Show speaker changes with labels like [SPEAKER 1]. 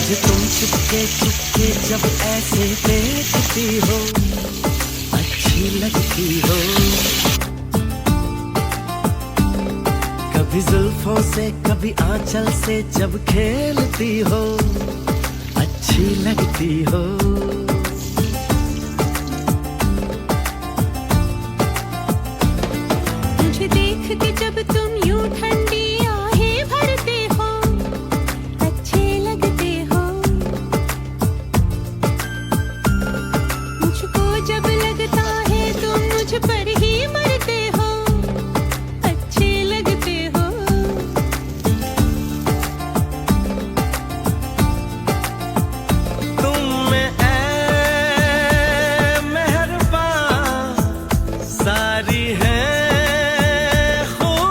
[SPEAKER 1] मुझे तुम चुपके चुपके जब ऐसे देखती हो, अच्छी लगती हो। कभी जुल्फों से कभी आंचल से जब खेलती हो, अच्छी लगती हो।